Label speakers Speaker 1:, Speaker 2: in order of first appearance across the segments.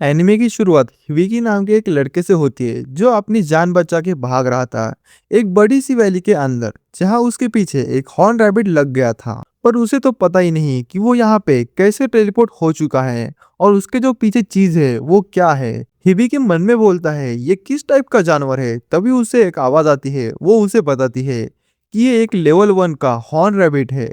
Speaker 1: Anime की शुरुआत Hibiki नाम के एक लड़के से होती है जो अपनी जान बचा के भाग रहा था एक बड़ी सी वैली के अंदर, जहां उसके पीछे एक हॉर्न रैबिट लग गया था। पर उसे तो पता ही नहीं कि वो यहाँ पे कैसे टेलीपोर्ट हो चुका है और उसके जो पीछे चीज है वो क्या है। हिबिकी मन में बोलता है ये किस टाइप का जानवर है। तभी उसे एक आवाज आती है, वो उसे बताती है कि ये एक लेवल 1 का हॉर्न रैबिट है।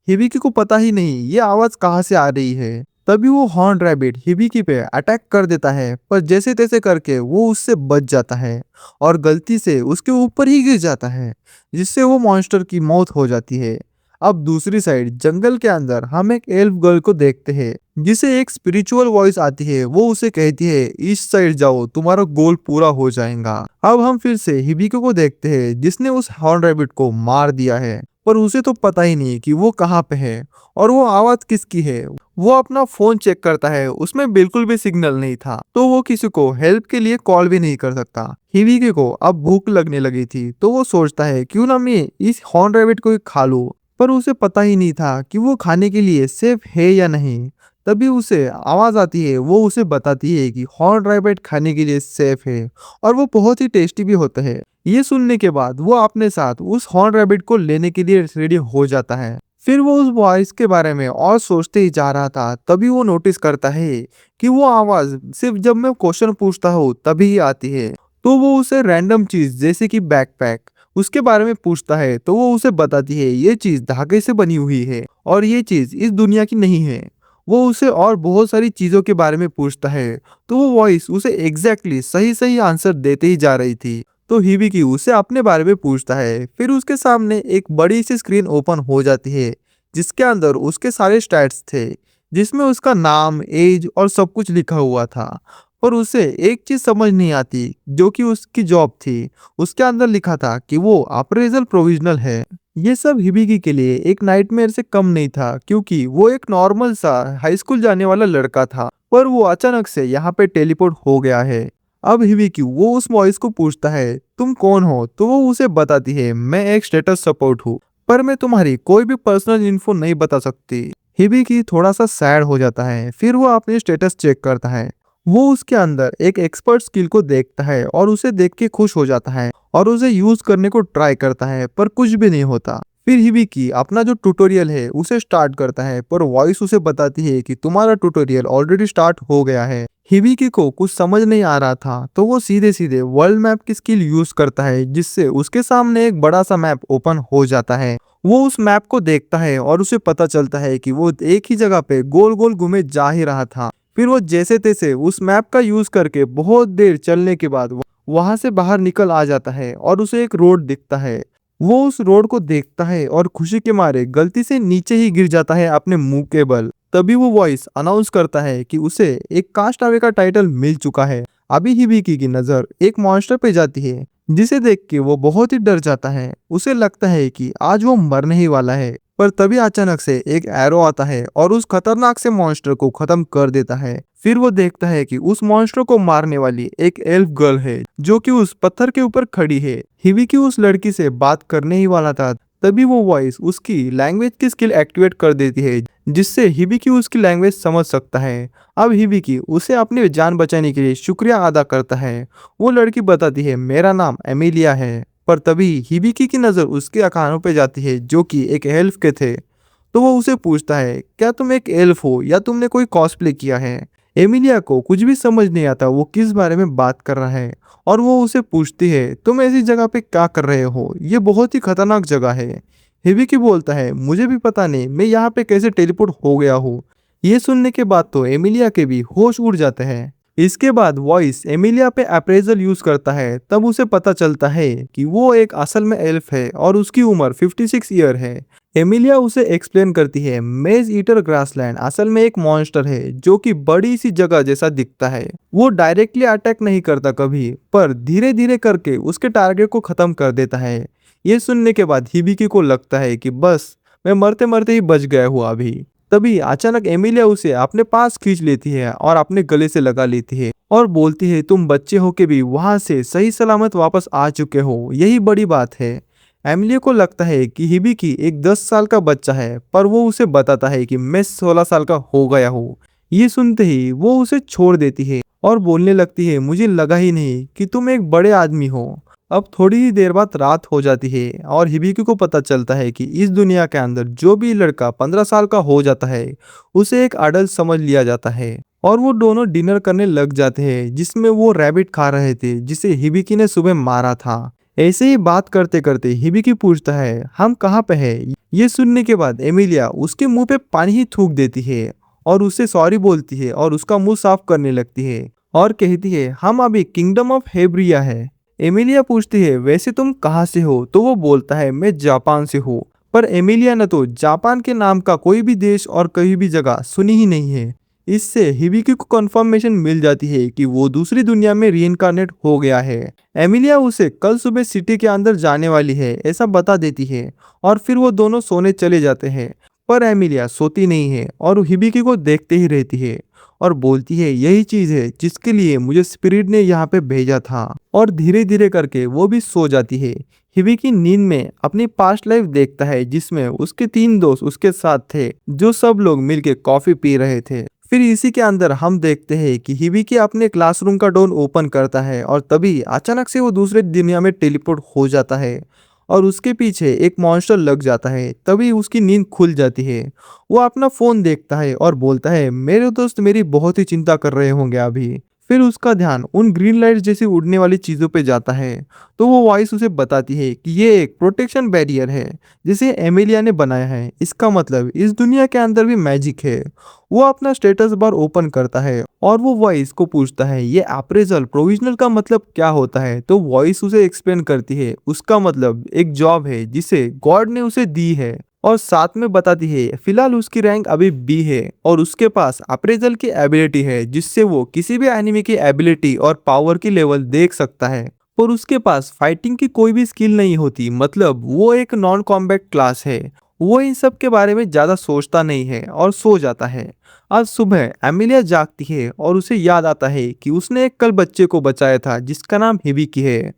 Speaker 1: हिबिकी को पता ही नहीं ये आवाज कहाँ से आ रही है। तभी वो हॉर्न रैबिट हिबिकी पे अटैक कर देता है, पर जैसे तैसे करके वो उससे बच जाता है और गलती से उसके ऊपर ही गिर जाता है, जिससे वो मॉन्स्टर की मौत हो जाती है। अब दूसरी साइड जंगल के अंदर हम एक एल्फ गर्ल को देखते हैं, जिसे एक स्पिरिचुअल वॉइस आती है। वो उसे कहती है इस साइड जाओ, तुम्हारा गोल पूरा हो जाएगा। अब हम फिर से हिबिकी को देखते हैं जिसने उस हॉर्न रैबिट को मार दिया है, पर उसे तो पता ही नहीं कि वो कहाँ पे है और वो आवाज किसकी है। वो अपना फोन चेक करता है, उसमें बिल्कुल भी सिग्नल नहीं था, तो वो किसी को हेल्प के लिए कॉल भी नहीं कर सकता। हिबिकी को अब भूख लगने लगी थी, तो वो सोचता है क्यों ना मैं इस हॉर्न रैबिट को ही खा लूं, पर उसे पता ही नहीं था कि वो खाने के लिए सेफ है या नहीं। तभी उसे आवाज आती है, वो उसे बताती है कि हॉर्न रैबिट खाने के लिए सेफ है और वो बहुत ही टेस्टी भी होता है। ये सुनने के बाद वो अपने साथ उस हॉर्न रैबिट को लेने के लिए रेडी हो जाता है। फिर वो उस वॉइस के बारे में और सोचते ही जा रहा था, तभी वो नोटिस करता है कि वो आवाज सिर्फ जब मैं क्वेश्चन पूछता हूँ तभी ही आती है। तो वो उसे रैंडम चीज जैसे कि बैकपैक उसके बारे में पूछता है, तो वो उसे बताती है ये चीज धागे से बनी हुई है और ये चीज इस दुनिया की नहीं है। वो उसे और बहुत सारी चीजों के बारे में पूछता है, तो वो वॉइस उसे एग्जैक्टली सही सही आंसर देते ही जा रही थी। तो हिबिकी उससे अपने बारे में पूछता है। फिर उसके सामने एक बड़ी सी स्क्रीन ओपन हो जाती है, जिसके अंदर उसके सारे स्टैट्स थे, जिसमें उसका नाम, एज और सब कुछ लिखा हुआ था। पर उसे एक चीज समझ नहीं आती, जो कि उसकी जॉब थी। उसके अंदर लिखा था कि वो अप्रेजल प्रोविजनल है। ये सब हिबिकी के लिए एक नाइटमेयर से कम नहीं था, क्योंकि वो एक नॉर्मल सा हाई स्कूल जाने वाला लड़का था, पर वो अचानक से यहाँ पे टेलीपोर्ट हो गया है। अब हिबिकी वो उस वॉइस को पूछता है तुम कौन हो, तो वो उसे बताती है मैं एक स्टेटस सपोर्ट हूँ, पर मैं तुम्हारी कोई भी पर्सनल इन्फो नहीं बता सकती। हिबिकी थोड़ा सा सैड हो जाता है। फिर वो अपने स्टेटस चेक करता है। वो उसके अंदर एक एक्सपर्ट स्किल को देखता है और उसे देख के खुश हो जाता है और उसे यूज करने को ट्राई करता है, पर कुछ भी नहीं होता। फिर हिबिकी अपना जो ट्यूटोरियल है उसे स्टार्ट करता है, पर वॉइस उसे बताती है कि तुम्हारा ट्यूटोरियल ऑलरेडी स्टार्ट हो गया है। हिबिकी को कुछ समझ नहीं आ रहा था, तो वो सीधे सीधे वर्ल्ड मैप की स्किल यूज करता है, जिससे उसके सामने एक बड़ा सा मैप ओपन हो जाता है। वो उस मैप को देखता है और उसे पता चलता है कि वो एक ही जगह पे गोल गोल घूमे जा ही रहा था। फिर वो जैसे तैसे उस मैप का यूज करके बहुत देर चलने के बाद वहां से बाहर निकल आ जाता है और उसे एक रोड दिखता है। वो उस रोड को देखता है और खुशी के मारे गलती से नीचे ही गिर जाता है अपने मुंह के बल। तभी वो वॉइस अनाउंस करता है कि उसे एक कास्ट अवे का टाइटल मिल चुका है। अभी हिबिकी की नजर एक मॉन्स्टर पे जाती है, जिसे देख के वो बहुत ही डर जाता है। उसे लगता है कि आज वो मरने ही वाला है, पर तभी अचानक से एक एरो आता है और उस खतरनाक से मॉन्स्टर को खत्म कर देता है। फिर वो देखता है कि उस मॉन्स्टर को मारने वाली एक एल्फ गर्ल है, जो कि उस पत्थर के ऊपर खड़ी है। हिबिकी उस लड़की से बात करने ही वाला था, तभी वो वॉइस उसकी लैंग्वेज की स्किल एक्टिवेट कर देती है, जिससे हिबिकी उसकी लैंग्वेज समझ सकता है। अब हिबिकी उसे अपनी जान बचाने के लिए शुक्रिया अदा करता है। वो लड़की बताती है मेरा नाम एमिलिया है, पर तभी हिबिकी की नज़र उसके कानों पे जाती है, जो कि एक एल्फ के थे। तो वो उसे पूछता है क्या तुम एक एल्फ हो या तुमने कोई कॉस्प्ले किया है। एमिलिया को कुछ भी समझ नहीं आता वो किस बारे में बात कर रहा है, और वो उसे पूछती है तुम ऐसी जगह पे क्या कर रहे हो, ये बहुत ही खतरनाक जगह है। हिबिकी बोलता है मुझे भी पता नहीं मैं यहाँ पे कैसे टेलीपोर्ट हो गया हूँ। ये सुनने के बाद तो एमिलिया के भी होश उड़ जाते हैं। इसके बाद वॉइस एमिलिया पे अप्रेजल यूज करता है, तब उसे पता चलता है कि वो एक असल में एल्फ है और उसकी उम्र 56 ईयर है। एमिलिया उसे एक्सप्लेन करती है मेज ईटर ग्रासलैंड असल में एक मॉन्स्टर है, जो कि बड़ी सी जगह जैसा दिखता है। वो डायरेक्टली अटैक नहीं करता कभी, पर धीरे धीरे करके उसके टारगेट को खत्म कर देता है। ये सुनने के बाद हिबिकी को लगता है कि बस मैं मरते मरते ही बच गया हूँ अभी। तभी अचानक एमिलिया उसे अपने पास खींच लेती है और अपने गले से लगा लेती है और बोलती है तुम बच्चे हो के भी वहां से सही सलामत वापस आ चुके हो, यही बड़ी बात है। एमिलिया को लगता है कि हिबिकी एक 10 साल का बच्चा है, पर वो उसे बताता है कि मैं 16 साल का हो गया हूँ। ये सुनते ही वो उसे छोड़ देती है और बोलने लगती है, मुझे लगा ही नहीं कि तुम एक बड़े आदमी हो। अब थोड़ी ही देर बाद रात हो जाती है और हिबिकी को पता चलता है कि इस दुनिया के अंदर जो भी लड़का 15 साल का हो जाता है उसे एक अडल्ट समझ लिया जाता है। और वो दोनों डिनर करने लग जाते हैं जिसमें वो रैबिट खा रहे थे जिसे हिबिकी ने सुबह मारा था। ऐसे ही बात करते करते हिबिकी पूछता है, हम कहाँ पे है? ये सुनने के बाद एमिलिया उसके मुंह पे पानी ही थूक देती है और उसे सॉरी बोलती है और उसका मुंह साफ करने लगती है और कहती है, हम अभी किंगडम ऑफ हेब्रिया है। एमिलिया पूछती है, वैसे तुम कहाँ से हो? तो वो बोलता है, मैं जापान से हूँ। पर एमिलिया ने तो जापान के नाम का कोई भी देश और कहीं भी जगह सुनी ही नहीं है। इससे हिबिकी को कंफर्मेशन मिल जाती है कि वो दूसरी दुनिया में रीइंकार्नेट हो गया है। एमिलिया उसे कल सुबह सिटी के अंदर जाने वाली है ऐसा बता देती है और फिर वो दोनों सोने चले जाते हैं। पर एमिलिया सोती नहीं है और हिबिकी को देखते ही रहती है और बोलती है, यही चीज है जिसके लिए मुझे स्पिरिट ने यहाँ पे भेजा था। और धीरे धीरे करके वो भी सो जाती है। हिबिकी नींद में अपनी पास्ट लाइफ देखता है जिसमें उसके 3 दोस्त उसके साथ थे जो सब लोग मिलके कॉफी पी रहे थे। फिर इसी के अंदर हम देखते हैं कि हिबिकी अपने क्लासरूम का डोर ओपन करता है और तभी अचानक से वो दूसरे दुनिया में टेलीपोर्ट हो जाता है और उसके पीछे एक मॉन्स्टर लग जाता है। तभी उसकी नींद खुल जाती है। वो अपना फोन देखता है और बोलता है, मेरे दोस्त मेरी बहुत ही चिंता कर रहे होंगे अभी। फिर उसका ध्यान उन ग्रीन लाइट जैसी उड़ने वाली चीजों पे जाता है तो वो वॉइस उसे बताती है कि ये एक प्रोटेक्शन बैरियर है जिसे एमिलिया ने बनाया है। इसका मतलब इस दुनिया के अंदर भी मैजिक है। वो अपना स्टेटस बार ओपन करता है और वो वॉइस को पूछता है, ये अप्रेजल प्रोविजनल का मतलब क्या होता है? तो वॉइस उसे एक्सप्लेन करती है, उसका मतलब एक जॉब है जिसे गॉड ने उसे दी है और साथ में बताती है फिलहाल उसकी रैंक अभी बी है और उसके पास अप्रेजल की एबिलिटी है जिससे वो किसी भी एनिमी की एबिलिटी और पावर की लेवल देख सकता है। पर उसके पास फाइटिंग की कोई भी स्किल नहीं होती, मतलब वो एक नॉन कॉम्बैट क्लास है। वो इन सब के बारे में ज्यादा सोचता नहीं है और सो जाता है। आज सुबह एमिलिया जागती है और उसे याद आता है कि उसने एक कल बच्चे को बचाया था जिसका नाम हिबिकी है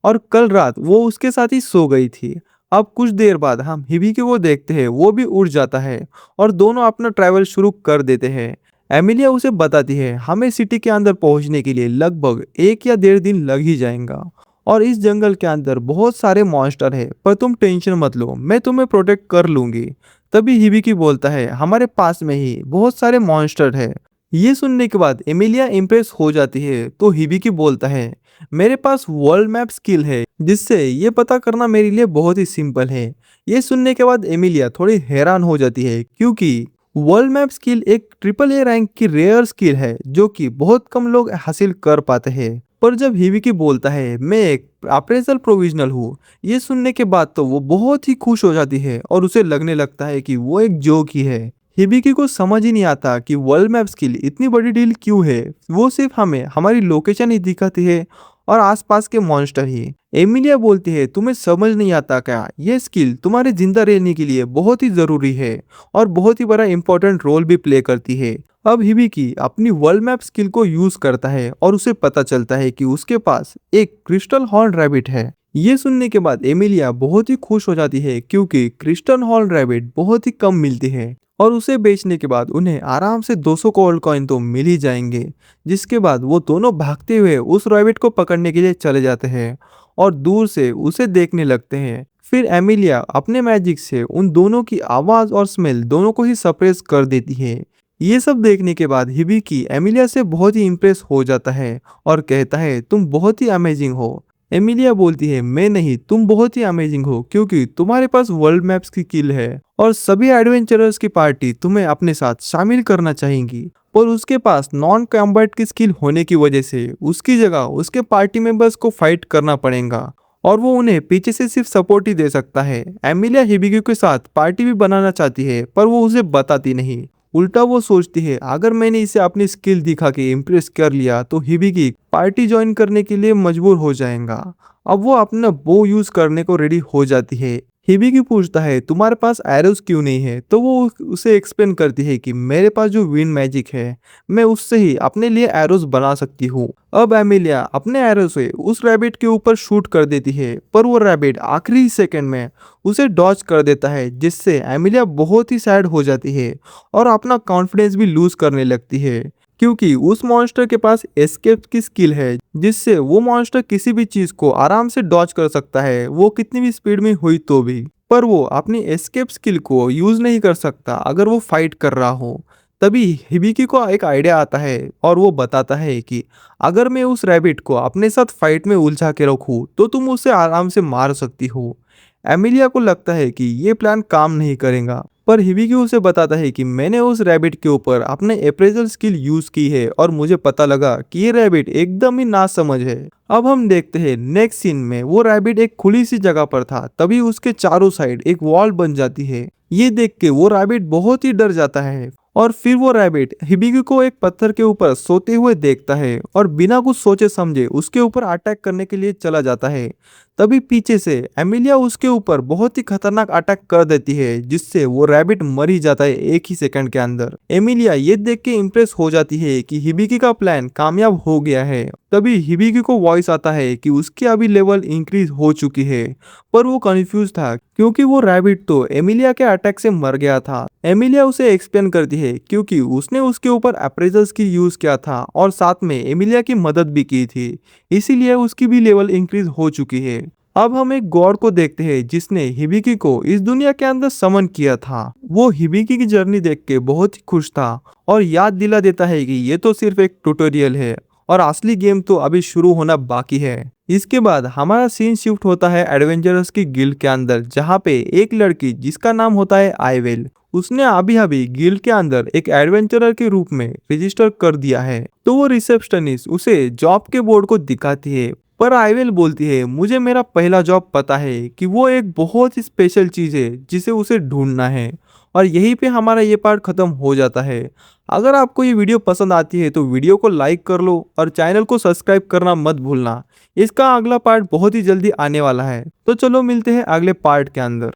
Speaker 1: और कल रात वो उसके साथ ही सो गई थी। अब कुछ देर बाद हम हिबिकी को देखते हैं, वो भी उड़ जाता है और दोनों अपना ट्रैवल शुरू कर देते हैं। एमिलिया उसे बताती है, हमें सिटी के अंदर पहुंचने के लिए लगभग 1 या 1.5 दिन लग ही जाएगा और इस जंगल के अंदर बहुत सारे मॉन्स्टर है, पर तुम टेंशन मत लो, मैं तुम्हें प्रोटेक्ट कर लूंगी। तभी हिबिकी बोलता है, हमारे पास में ही बहुत सारे मॉन्स्टर है। ये सुनने के बाद एमिलिया इम्प्रेस हो जाती है तो हिबिकी बोलता है, मेरे पास वर्ल्ड मैप स्किल है जिससे ये पता करना मेरे लिए बहुत ही सिंपल है। ये सुनने के बाद एमिलिया थोड़ी हैरान हो जाती है क्योंकि वर्ल्ड मैप स्किल एक ट्रिपल ए रैंक की रेयर स्किल है जो कि बहुत कम लोग हासिल कर पाते हैं। पर जब हिबिकी बोलता है, मैं एक अप्रेजल प्रोविजनल हूँ, ये सुनने के बाद तो वो बहुत ही खुश हो जाती है और उसे लगने लगता है कि वो एक जोक ही है। हिबिकी को समझ ही नहीं आता कि वर्ल्ड मैप स्किल इतनी बड़ी डील क्यों है। वो सिर्फ हमें हमारी लोकेशन ही दिखाती है और आसपास के मॉन्स्टर ही। एमिलिया बोलती है, तुम्हें समझ नहीं आता क्या? ये स्किल तुम्हारे जिंदा रहने के लिए बहुत ही जरूरी है और बहुत ही बड़ा इंपॉर्टेंट रोल भी प्ले करती है। अब हिबिकी अपनी वर्ल्ड मैप स्किल को यूज करता है और उसे पता चलता है कि उसके पास एक क्रिस्टल हॉर्न रैबिट है। ये सुनने के बाद एमिलिया बहुत ही खुश हो जाती है क्योंकि क्रिस्टल हॉर्न रैबिट बहुत ही कम मिलती है और उसे बेचने के बाद उन्हें आराम से 200 गोल्ड कॉइन तो मिल ही जाएंगे। जिसके बाद वो दोनों भागते हुए उस रैबिट को पकड़ने के लिए चले जाते हैं और दूर से उसे देखने लगते हैं। फिर एमिलिया अपने मैजिक से उन दोनों की आवाज और स्मेल दोनों को ही सप्रेस कर देती है। ये सब देखने के बाद हिबिकी एमिलिया से बहुत ही इम्प्रेस हो जाता है और कहता है, तुम बहुत ही अमेजिंग हो। एमिलिया बोलती है, मैं नहीं, तुम बहुत ही अमेजिंग हो क्योंकि तुम्हारे पास वर्ल्ड मैप्स की किल है और सभी एडवेंचरर्स की पार्टी तुम्हें अपने साथ शामिल करना चाहेंगी। पर उसके पास नॉन कॉम्बैट की स्किल होने की वजह से उसकी जगह उसके पार्टी मेंबर्स को फाइट करना पड़ेगा और वो उन्हें पीछे से सिर्फ सपोर्ट ही दे सकता है। एमिलिया हिबिकी के साथ पार्टी भी बनाना चाहती है पर वो उसे बताती नहीं। उल्टा वो सोचती है, अगर मैंने इसे अपनी स्किल दिखा के इम्प्रेस कर लिया तो हिबिकी पार्टी ज्वाइन करने के लिए मजबूर हो जाएगा। अब वो अपना बो यूज करने को रेडी हो जाती है। हिबिकी पूछता है, तुम्हारे पास एरोस क्यों नहीं है? तो वो उसे एक्सप्लेन करती है कि मेरे पास जो विंड मैजिक है मैं उससे ही अपने लिए एरोस बना सकती हूँ। अब एमिलिया अपने एरो से उस रैबिट के ऊपर शूट कर देती है पर वो रैबिट आखिरी सेकंड में उसे डॉज कर देता है जिससे एमिलिया बहुत ही सैड हो जाती है और अपना कॉन्फिडेंस भी लूज करने लगती है। क्योंकि उस मॉन्स्टर के पास एस्केप की स्किल है, जिससे वो मॉन्स्टर किसी भी चीज को आराम से डॉज कर सकता है, वो कितनी भी स्पीड में हुई तो भी। पर वो अपनी एस्केप स्किल को यूज नहीं कर सकता अगर वो फाइट कर रहा हो। तभी हिबिकी को एक आइडिया आता है और वो बताता है कि अगर मैं उस रैबिट को अपने साथ फाइट में उलझा के रखूं तो तुम उसे आराम से मार सकती हो। एमिलिया को लगता है कि ये प्लान काम नहीं करेगा, पर हिबिकी उसे बताता है कि मैंने उस रैबिट के ऊपर अपने अप्रेजल स्किल यूज की है और मुझे पता लगा कि ये रैबिट एकदम ही नासमझ है। अब हम देखते हैं नेक्स्ट सीन में वो रैबिट एक खुली सी जगह पर था, तभी उसके चारों साइड एक वॉल बन जाती है। ये देख के वो रैबिट बहुत ही डर जाता है और फिर वो रैबिट हिबिकी को एक पत्थर के ऊपर सोते हुए देखता है और बिना कुछ सोचे समझे उसके ऊपर अटैक करने के लिए चला जाता है। तभी पीछे से एमिलिया उसके ऊपर बहुत ही खतरनाक अटैक कर देती है, जिससे वो रैबिट मर ही जाता है एक ही सेकंड के अंदर। एमिलिया ये देख के इम्प्रेस हो जाती है कि हिबिकी का प्लान कामयाब हो गया है। तभी हिबिकी को वॉइस आता है कि उसकी अभी लेवल इंक्रीज हो चुकी है, पर वो कंफ्यूज था क्योंकि वो रैबिट तो एमिलिया के अटैक से मर गया था। एमिलिया उसे एक्सप्लेन करती है क्योंकि उसने उसके ऊपर अप्रेजल्स की यूज किया था और साथ में एमिलिया की मदद भी की थी, इसीलिए उसकी भी लेवल इंक्रीज हो चुकी है। अब हम एक गॉड को देखते हैं जिसने हिबिकी को इस दुनिया के अंदर समन किया था। वो हिबिकी की जर्नी देख के बहुत ही खुश था और याद दिला देता है कि ये तो सिर्फ एक ट्यूटोरियल है और असली गेम तो अभी शुरू होना बाकी है। इसके बाद हमारा सीन शिफ्ट होता है एडवेंचरर्स की गिल्ड के अंदर, जहाँ पे एक लड़की जिसका नाम होता है आईवेल, उसने अभी अभी गिल्ड के अंदर एक एडवेंचरर के रूप में रजिस्टर कर दिया है। तो वो रिसेप्शनिस्ट उसे जॉब के बोर्ड को दिखाती है, पर आईवेल बोलती है मुझे मेरा पहला जॉब पता है कि वो एक बहुत ही स्पेशल चीज है जिसे उसे ढूंढना है। और यहीं पे हमारा ये पार्ट खत्म हो जाता है। अगर आपको ये वीडियो पसंद आती है तो वीडियो को लाइक कर लो और चैनल को सब्सक्राइब करना मत भूलना। इसका अगला पार्ट बहुत ही जल्दी आने वाला है, तो चलो मिलते हैं अगले पार्ट के अंदर।